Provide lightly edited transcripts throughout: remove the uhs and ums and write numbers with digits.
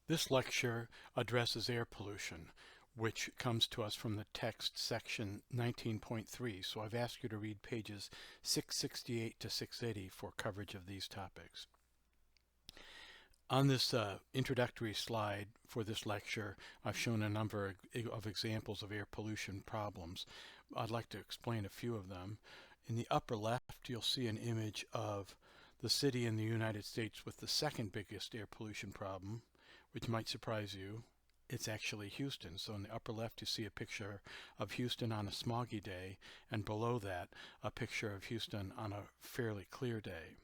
This lecture addresses air pollution, which comes to us from the text section 19.3, so I've asked you to read pages 668 to 680 for coverage of these topics. On this introductory slide for this lecture, I've shown a number of examples of air pollution problems. I'd like to explain a few of them. In the upper left, you'll see an image of the city in the United States with the second biggest air pollution problem, which might surprise you. It's actually Houston. So in the upper left, you see a picture of Houston on a smoggy day, and below that, a picture of Houston on a fairly clear day.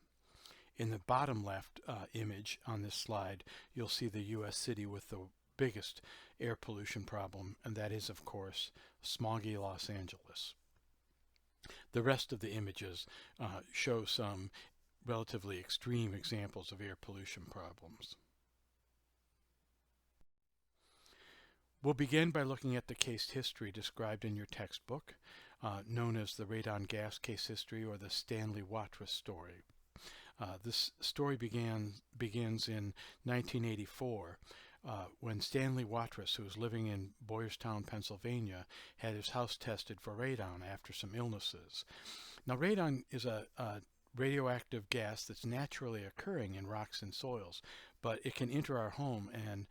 In the bottom left image on this slide, you'll see the U.S. city with the biggest air pollution problem, and that is, of course, smoggy Los Angeles. The rest of the images show some relatively extreme examples of air pollution problems. We'll begin by looking at the case history described in your textbook, known as the radon gas case history or the Stanley Watrous story. This story begins in 1984 when Stanley Watrous, who was living in Boyerstown, Pennsylvania, had his house tested for radon after some illnesses. Now, radon is a radioactive gas that's naturally occurring in rocks and soils, but it can enter our home and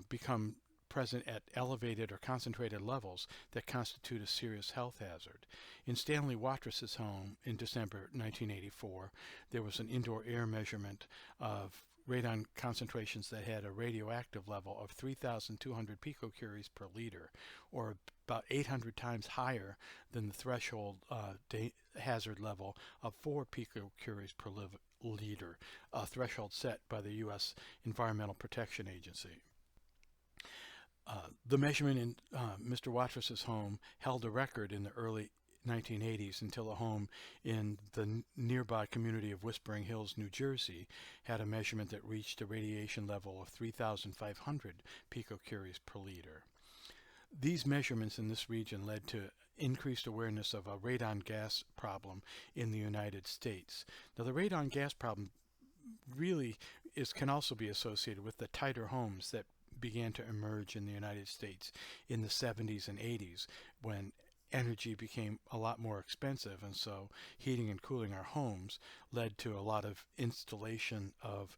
become present at elevated or concentrated levels that constitute a serious health hazard. In Stanley Watrous's home in December 1984, there was an indoor air measurement of radon concentrations that had a radioactive level of 3,200 picocuries per liter, or about 800 times higher than the threshold hazard level of 4 picocuries per liter, a threshold set by the U.S. Environmental Protection Agency. The measurement in Mr. Watrous's home held a record in the early 1980s until a home in the nearby community of Whispering Hills, New Jersey, had a measurement that reached a radiation level of 3,500 picocuries per liter. These measurements in this region led to increased awareness of a radon gas problem in the United States. Now, the radon gas problem really can also be associated with the tighter homes that began to emerge in the United States in the 70s and 80s, when energy became a lot more expensive, and so heating and cooling our homes led to a lot of installation of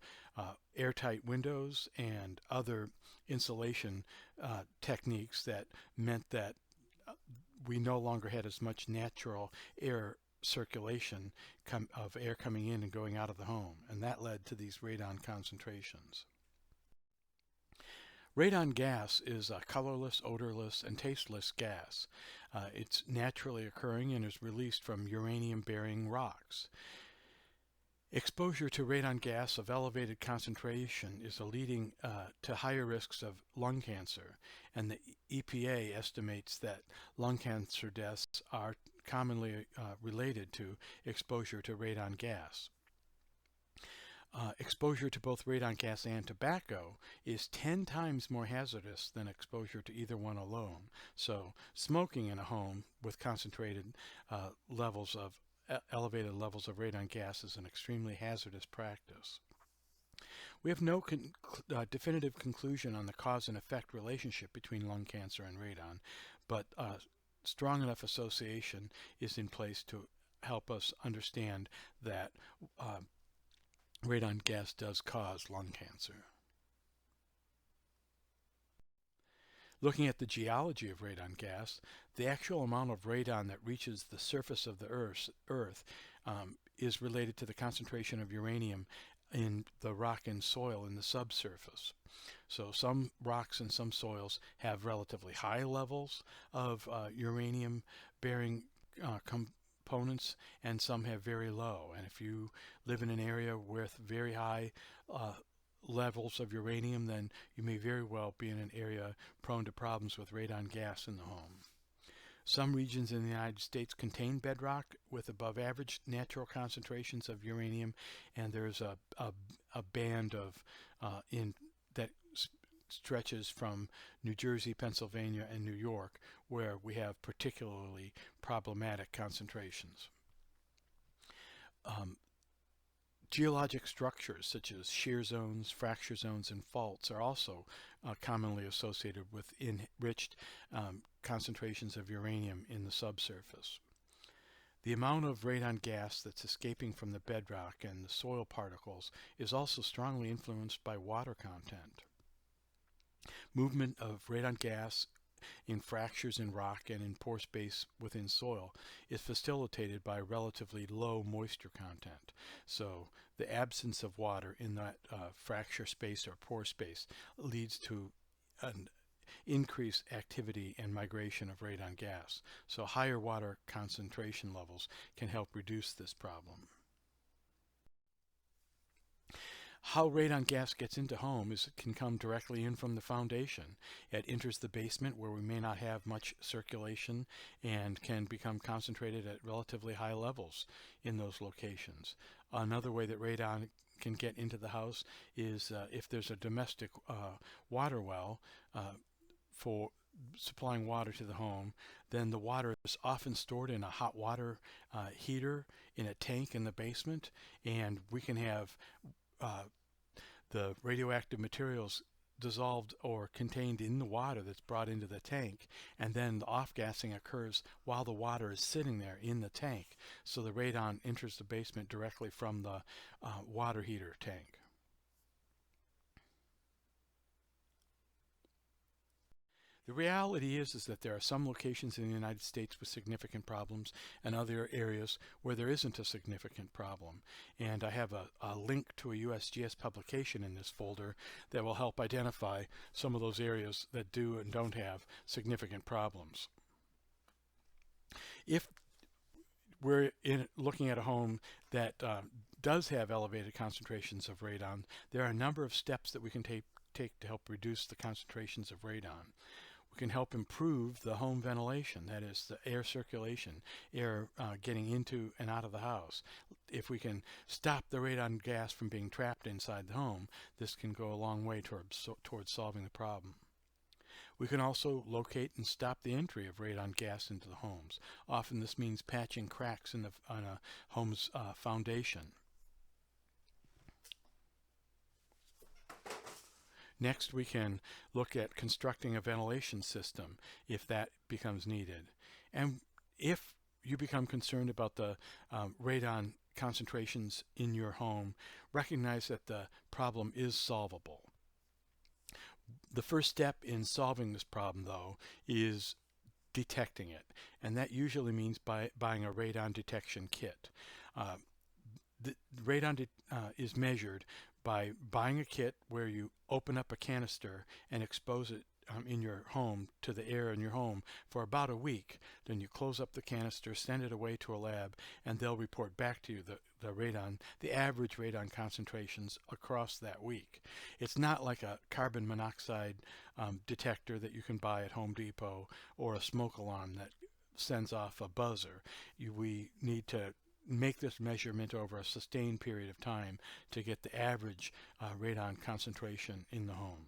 airtight windows and other insulation techniques that meant that we no longer had as much natural air circulation of air coming in and going out of the home, and that led to these radon concentrations. Radon gas is a colorless, odorless, and tasteless gas. It's naturally occurring and is released from uranium-bearing rocks. Exposure to radon gas of elevated concentration is leading to higher risks of lung cancer, and the EPA estimates that lung cancer deaths are commonly related to exposure to radon gas. Exposure to both radon gas and tobacco is 10 times more hazardous than exposure to either one alone. So smoking in a home with concentrated levels of elevated levels of radon gas is an extremely hazardous practice. We have no definitive conclusion on the cause and effect relationship between lung cancer and radon, but strong enough association is in place to help us understand that radon gas does cause lung cancer. Looking at the geology of radon gas, the actual amount of radon that reaches the surface of the Earth is related to the concentration of uranium in the rock and soil in the subsurface. So some rocks and some soils have relatively high levels of uranium-bearing components, and some have very low. And if you live in an area with very high levels of uranium, then you may very well be in an area prone to problems with radon gas in the home. Some regions in the United States contain bedrock with above average natural concentrations of uranium, and there's a band of that stretches from New Jersey, Pennsylvania, and New York, where we have particularly problematic concentrations. Geologic structures such as shear zones, fracture zones, and faults are also commonly associated with enriched concentrations of uranium in the subsurface. The amount of radon gas that's escaping from the bedrock and the soil particles is also strongly influenced by water content. Movement of radon gas in fractures in rock and in pore space within soil is facilitated by relatively low moisture content. So the absence of water in that fracture space or pore space leads to an increased activity and migration of radon gas. So higher water concentration levels can help reduce this problem. How radon gas gets into home is it can come directly in from the foundation. It enters the basement where we may not have much circulation and can become concentrated at relatively high levels in those locations. Another way that radon can get into the house is if there's a domestic water well for supplying water to the home, then the water is often stored in a hot water heater in a tank in the basement, and we can have the radioactive materials dissolved or contained in the water that's brought into the tank, and then the off-gassing occurs while the water is sitting there in the tank. So the radon enters the basement directly from the water heater tank. The reality is that there are some locations in the United States with significant problems and other areas where there isn't a significant problem. And I have a link to a USGS publication in this folder that will help identify some of those areas that do and don't have significant problems. If we're looking at a home that does have elevated concentrations of radon, there are a number of steps that we can take to help reduce the concentrations of radon. We can help improve the home ventilation, that is the air circulation, air getting into and out of the house. If we can stop the radon gas from being trapped inside the home, this can go a long way towards solving the problem. We can also locate and stop the entry of radon gas into the homes. Often this means patching cracks on a home's foundation. Next, we can look at constructing a ventilation system if that becomes needed. And if you become concerned about the radon concentrations in your home, recognize that the problem is solvable. The first step in solving this problem, though, is detecting it. And that usually means buying a radon detection kit. The radon is measured by buying a kit where you open up a canister and expose it in your home to the air in your home for about a week. Then you close up the canister, send it away to a lab, and they'll report back to you the average radon concentrations across that week. It's not like a carbon monoxide detector that you can buy at Home Depot or a smoke alarm that sends off a buzzer. We need to make this measurement over a sustained period of time to get the average radon concentration in the home.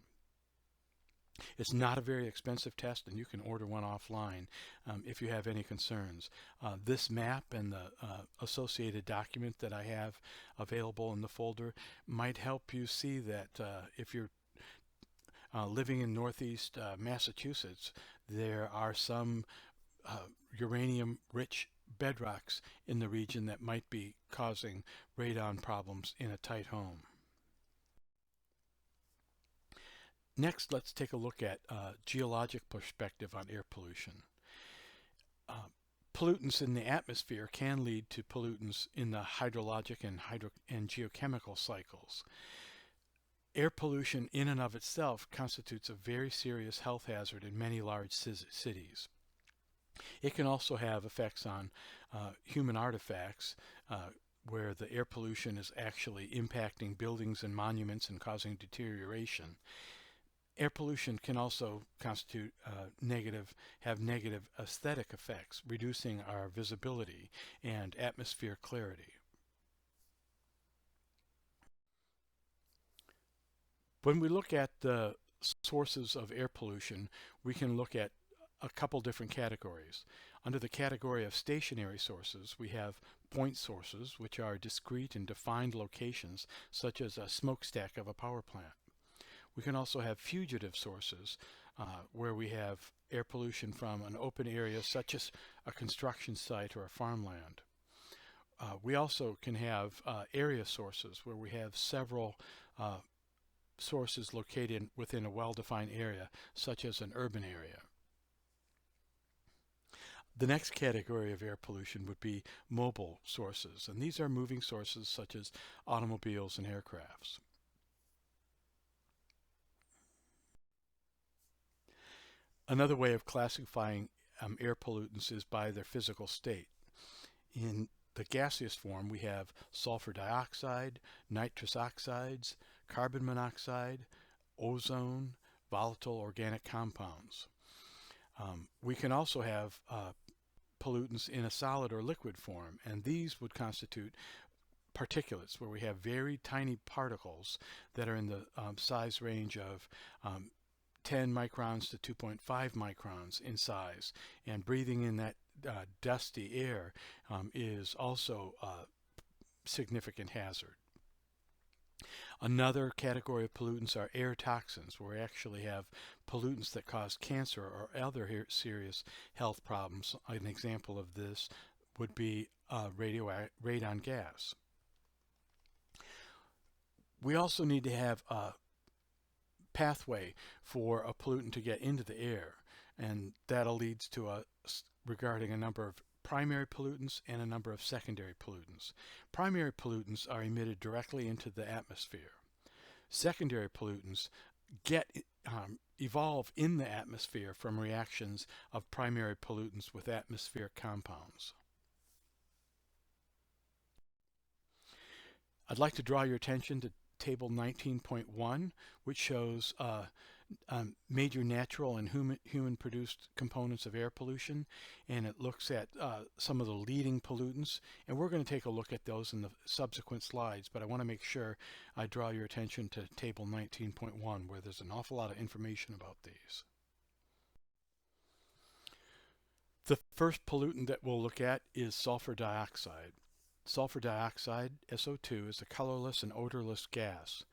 It's not a very expensive test, and you can order one offline if you have any concerns. This map and the associated document that I have available in the folder might help you see that if you're living in northeast Massachusetts, there are some uranium-rich bedrocks in the region that might be causing radon problems in a tight home. Next, let's take a look at geologic perspective on air pollution. Pollutants in the atmosphere can lead to pollutants in the hydrologic and geochemical cycles. Air pollution in and of itself constitutes a very serious health hazard in many large cities. It can also have effects on human artifacts where the air pollution is actually impacting buildings and monuments and causing deterioration. Air pollution can also constitute have negative aesthetic effects, reducing our visibility and atmosphere clarity. When we look at the sources of air pollution, we can look at a couple different categories. Under the category of stationary sources, we have point sources, which are discrete and defined locations, such as a smokestack of a power plant. We can also have fugitive sources, where we have air pollution from an open area, such as a construction site or a farmland. We also can have area sources, where we have several sources located within a well-defined area, such as an urban area. The next category of air pollution would be mobile sources, and these are moving sources such as automobiles and aircrafts. Another way of classifying air pollutants is by their physical state. In the gaseous form, we have sulfur dioxide, nitrous oxides, carbon monoxide, ozone, volatile organic compounds. We can also have pollutants in a solid or liquid form, and these would constitute particulates, where we have very tiny particles that are in the size range of 10 microns to 2.5 microns in size, and breathing in that dusty air is also a significant hazard. Another category of pollutants are air toxins, where we actually have pollutants that cause cancer or other serious health problems. An example of this would be radon gas. We also need to have a pathway for a pollutant to get into the air, and that'll leads to regarding a number of primary pollutants and a number of secondary pollutants. Primary pollutants are emitted directly into the atmosphere. Secondary pollutants evolve in the atmosphere from reactions of primary pollutants with atmospheric compounds. I'd like to draw your attention to Table 19.1, which shows major natural and human-produced components of air pollution, and it looks at some of the leading pollutants, and we're going to take a look at those in the subsequent slides, but I want to make sure I draw your attention to Table 19.1, where there's an awful lot of information about these. The first pollutant that we'll look at is sulfur dioxide. Sulfur dioxide, SO2, is a colorless and odorless gas.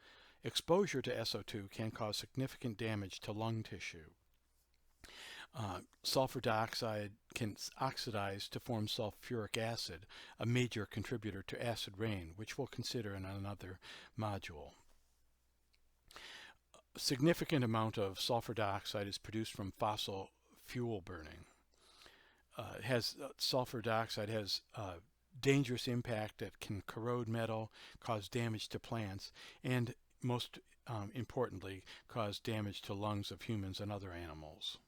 Exposure to SO2 can cause significant damage to lung tissue. Sulfur dioxide can oxidize to form sulfuric acid, a major contributor to acid rain, which we'll consider in another module. A significant amount of sulfur dioxide is produced from fossil fuel burning. Sulfur dioxide has dangerous impact that can corrode metal, cause damage to plants, and most importantly, cause damage to lungs of humans and other animals.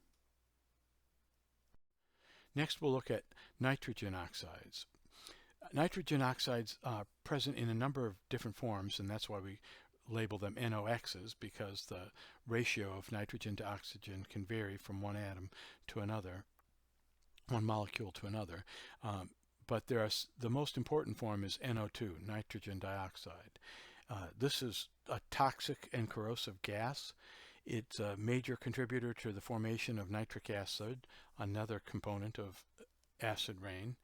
Next, we'll look at nitrogen oxides. Nitrogen oxides are present in a number of different forms, and that's why we label them NOx's, because the ratio of nitrogen to oxygen can vary from one atom to another, one molecule to another. But the most important form is NO2, nitrogen dioxide. This is a toxic and corrosive gas. It's a major contributor to the formation of nitric acid, another component of acid rain,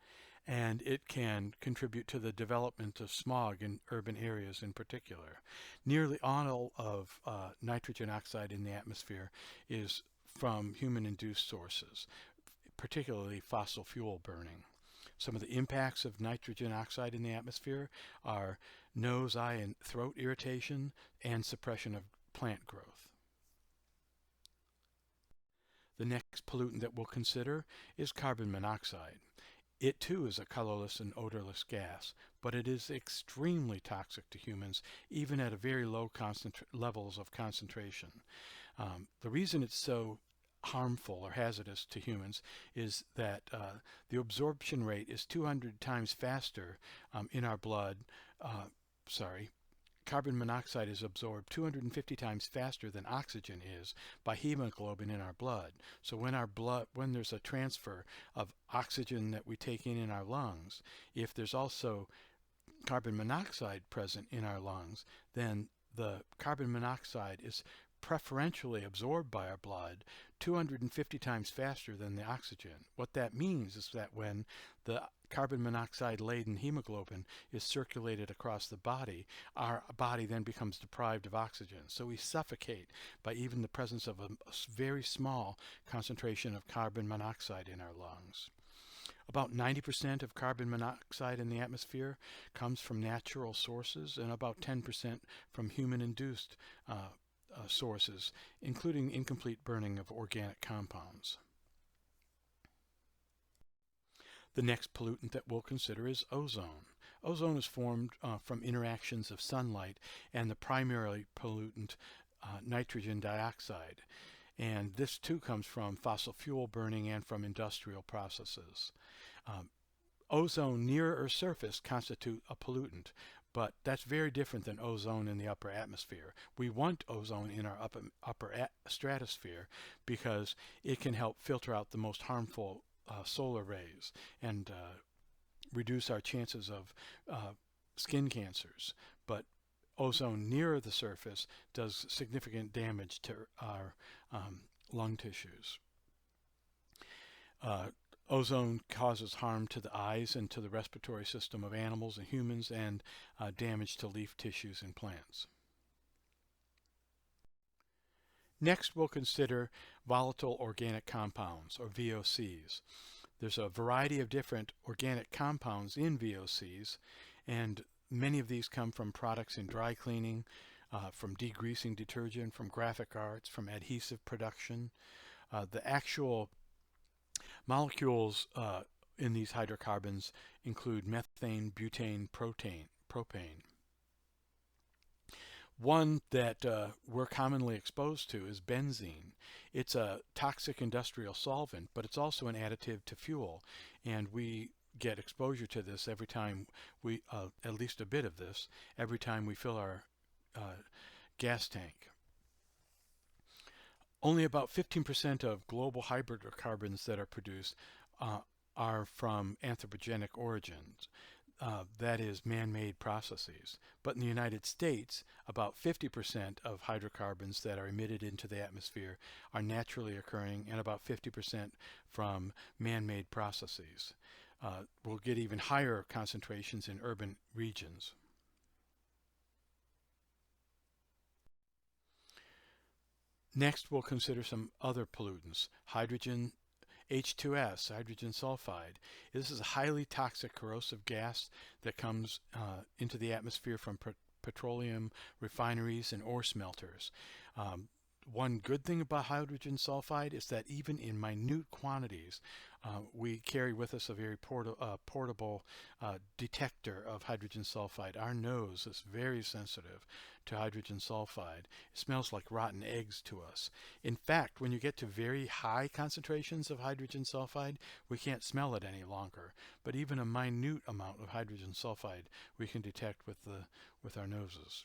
and it can contribute to the development of smog in urban areas in particular. Nearly all of nitrogen oxide in the atmosphere is from human-induced sources, particularly fossil fuel burning. Some of the impacts of nitrogen oxide in the atmosphere are nose, eye, and throat irritation and suppression of plant growth. The next pollutant that we'll consider is carbon monoxide. It too is a colorless and odorless gas, but it is extremely toxic to humans, even at a very low levels of concentration. The reason it's so harmful or hazardous to humans is that the absorption rate is 200 times faster in our blood. Carbon monoxide is absorbed 250 times faster than oxygen is by hemoglobin in our blood. So when there's a transfer of oxygen that we take in our lungs, if there's also carbon monoxide present in our lungs, then the carbon monoxide is preferentially absorbed by our blood 250 times faster than the oxygen. What that means is that when the carbon monoxide laden hemoglobin is circulated across the body, our body then becomes deprived of oxygen. So we suffocate by even the presence of a very small concentration of carbon monoxide in our lungs. About 90% of carbon monoxide in the atmosphere comes from natural sources, and about 10% from human-induced sources, including incomplete burning of organic compounds. The next pollutant that we'll consider is ozone. Ozone is formed from interactions of sunlight and the primary pollutant, nitrogen dioxide. And this too comes from fossil fuel burning and from industrial processes. Ozone near Earth's surface constitute a pollutant, but that's very different than ozone in the upper atmosphere. We want ozone in our upper stratosphere because it can help filter out the most harmful solar rays and reduce our chances of skin cancers. But ozone nearer the surface does significant damage to our lung tissues. Ozone causes harm to the eyes and to the respiratory system of animals and humans, and damage to leaf tissues in plants. Next, we'll consider volatile organic compounds, or VOCs. There's a variety of different organic compounds in VOCs, and many of these come from products in dry cleaning, from degreasing detergent, from graphic arts, from adhesive production. The actual molecules in these hydrocarbons include methane, butane, propane. One that we're commonly exposed to is benzene. It's a toxic industrial solvent, but it's also an additive to fuel, and we get exposure to this every time we, at least a bit of this, every time we fill our gas tank. Only about 15% of global hydrocarbons that are produced are from anthropogenic origins. That is man-made processes. But in the United States, about 50% of hydrocarbons that are emitted into the atmosphere are naturally occurring, and about 50% from man-made processes. We'll get even higher concentrations in urban regions. Next, we'll consider some other pollutants. Hydrogen H2S, hydrogen sulfide. This is a highly toxic corrosive gas that comes into the atmosphere from petroleum refineries and ore smelters. One good thing about hydrogen sulfide is that even in minute quantities, we carry with us a very portable detector of hydrogen sulfide. Our nose is very sensitive to hydrogen sulfide. It smells like rotten eggs to us. In fact, when you get to very high concentrations of hydrogen sulfide, we can't smell it any longer. But even a minute amount of hydrogen sulfide we can detect with our noses.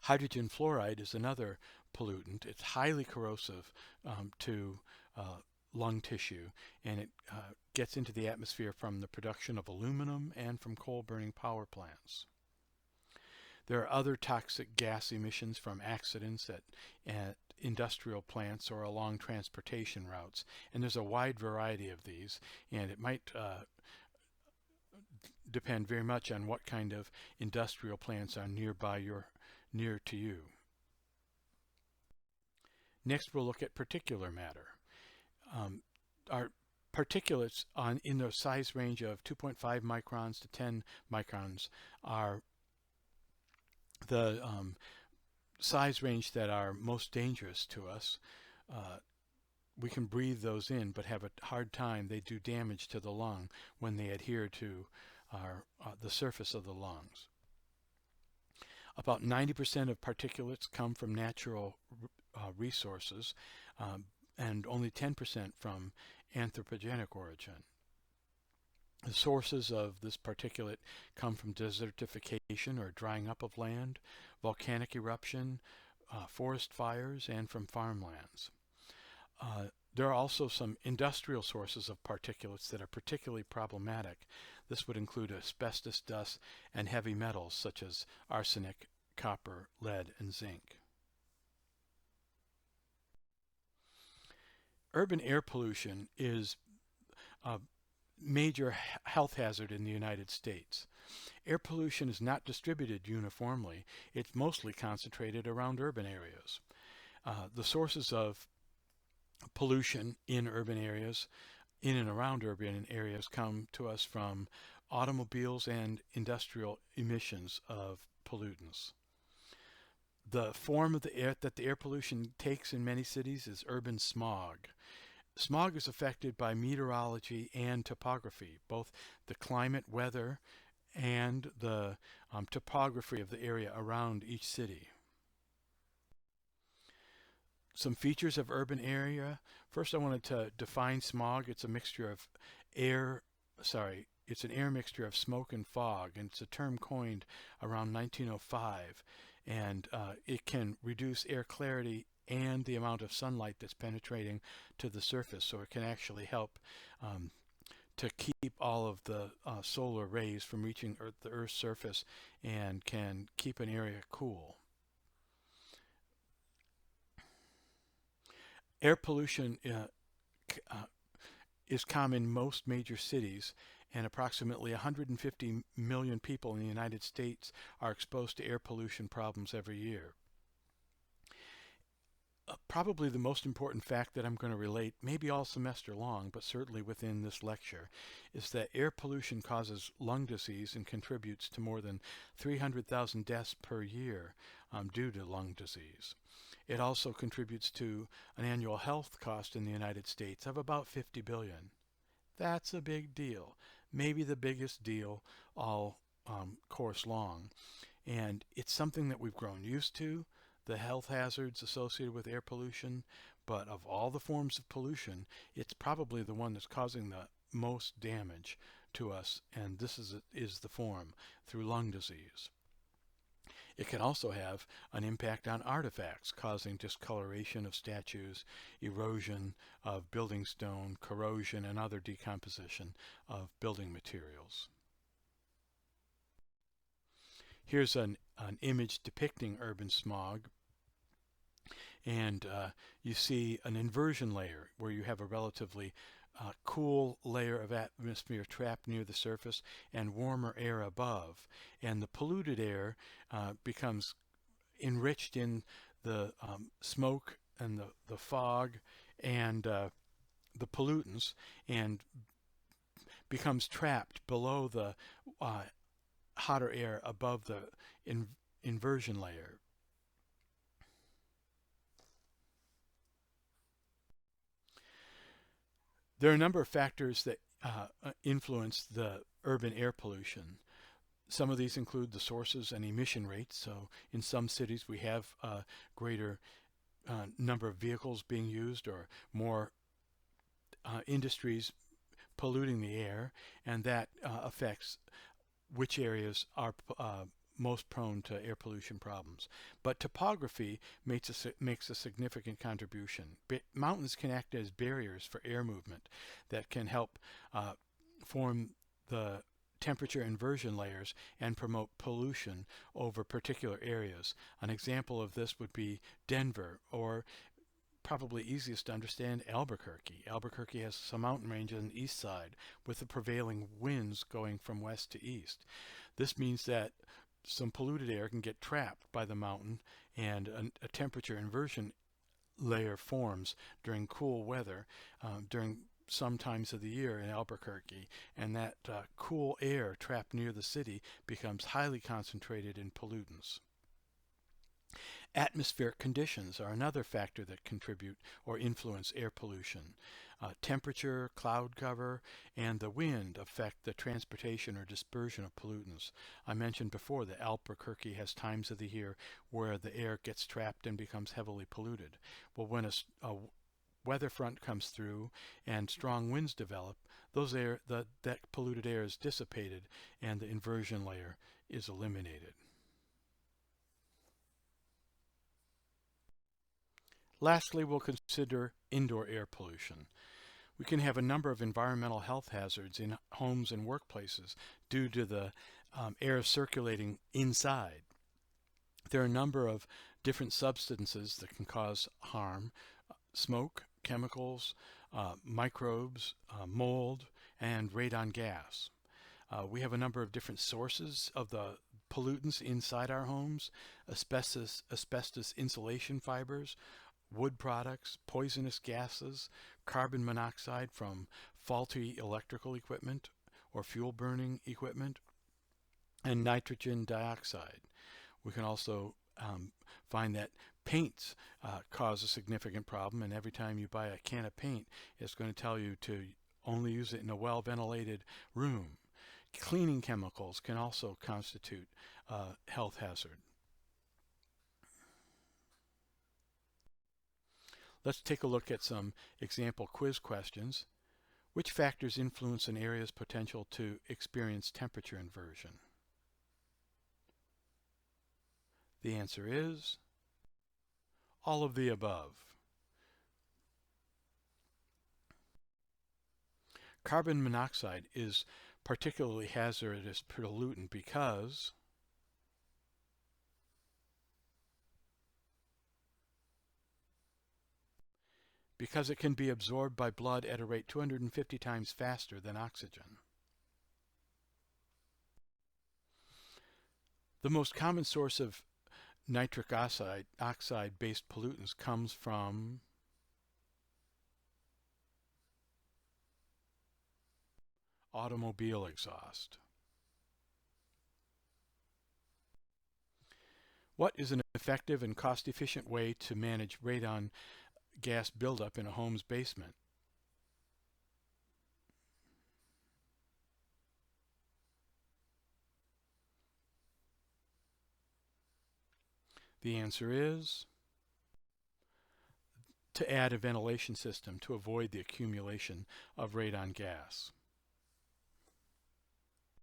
Hydrogen fluoride is another pollutant. It's highly corrosive to lung tissue, and it gets into the atmosphere from the production of aluminum and from coal-burning power plants. There are other toxic gas emissions from accidents at industrial plants or along transportation routes, and there's a wide variety of these, and it might depend very much on what kind of industrial plants are near to you. Next, we'll look at particulate matter. Our particulates in the size range of 2.5 microns to 10 microns are the size range that are most dangerous to us. We can breathe those in, but have a hard time. They do damage to the lung when they adhere to the surface of the lungs. About 90% of particulates come from natural resources, and only 10% from anthropogenic origin. The sources of this particulate come from desertification or drying up of land, volcanic eruption, forest fires, and from farmlands. There are also some industrial sources of particulates that are particularly problematic. This would include asbestos dust and heavy metals such as arsenic, copper, lead, and zinc. Urban air pollution is major health hazard in the United States. Air pollution is not distributed uniformly. It's mostly concentrated around urban areas. The sources of pollution in urban areas, in and around urban areas, come to us from automobiles and industrial emissions of pollutants. The form of the air that the air pollution takes in many cities is urban smog. Smog is affected by meteorology and topography, both the climate, weather, and the topography of the area around each city. Some features of urban area. First, I wanted to define smog. It's a mixture of air, it's an air mixture of smoke and fog, and it's a term coined around 1905, and it can reduce air clarity and the amount of sunlight that's penetrating to the surface, so it can actually help to keep all of the solar rays from reaching the Earth's surface and can keep an area cool. Air pollution is common in most major cities, and approximately 150 million people in the United States are exposed to air pollution problems every year. Probably the most important fact that I'm going to relate, maybe all semester long, but certainly within this lecture, is that air pollution causes lung disease and contributes to more than 300,000 deaths per year due to lung disease. It also contributes to an annual health cost in the United States of about $50 billion. That's a big deal, maybe the biggest deal all course long. And it's something that we've grown used to, the health hazards associated with air pollution, but of all the forms of pollution, it's probably the one that's causing the most damage to us, and this is the form through lung disease. It can also have an impact on artifacts, causing discoloration of statues, erosion of building stone, corrosion, and other decomposition of building materials. Here's an image depicting urban smog. And you see an inversion layer where you have a relatively cool layer of atmosphere trapped near the surface and warmer air above. And the polluted air becomes enriched in the smoke and the fog and the pollutants and becomes trapped below the hotter air above the inversion layer. There are a number of factors that influence the urban air pollution. Some of these include the sources and emission rates. So in some cities we have a greater number of vehicles being used or more industries polluting the air, and that affects which areas are most prone to air pollution problems. But topography makes a significant contribution. Mountains can act as barriers for air movement that can help form the temperature inversion layers and promote pollution over particular areas. An example of this would be Denver, or probably easiest to understand, Albuquerque. Albuquerque has some mountain range on the east side with the prevailing winds going from west to east. This means that some polluted air can get trapped by the mountain, and a temperature inversion layer forms during cool weather during some times of the year in Albuquerque, and that cool air trapped near the city becomes highly concentrated in pollutants. Atmospheric conditions are another factor that contribute or influence air pollution. Temperature, cloud cover, and the wind affect the transportation or dispersion of pollutants. I mentioned before that Albuquerque has times of the year where the air gets trapped and becomes heavily polluted. Well, when a weather front comes through and strong winds develop, that polluted air is dissipated and the inversion layer is eliminated. Lastly, we'll consider indoor air pollution. We can have a number of environmental health hazards in homes and workplaces due to the air circulating inside. There are a number of different substances that can cause harm: smoke, chemicals, microbes, mold, and radon gas. We have a number of different sources of the pollutants inside our homes: asbestos insulation fibers, wood products, poisonous gases, carbon monoxide from faulty electrical equipment or fuel burning equipment, and nitrogen dioxide. We can also find that paints cause a significant problem, and every time you buy a can of paint, it's going to tell you to only use it in a well-ventilated room. Cleaning chemicals can also constitute a health hazard. Let's take a look at some example quiz questions. Which factors influence an area's potential to experience temperature inversion? The answer is all of the above. Carbon monoxide is particularly hazardous pollutant because it can be absorbed by blood at a rate 250 times faster than oxygen. The most common source of nitric oxide-based pollutants comes from automobile exhaust. What is an effective and cost-efficient way to manage radon gas buildup in a home's basement? The answer is to add a ventilation system to avoid the accumulation of radon gas.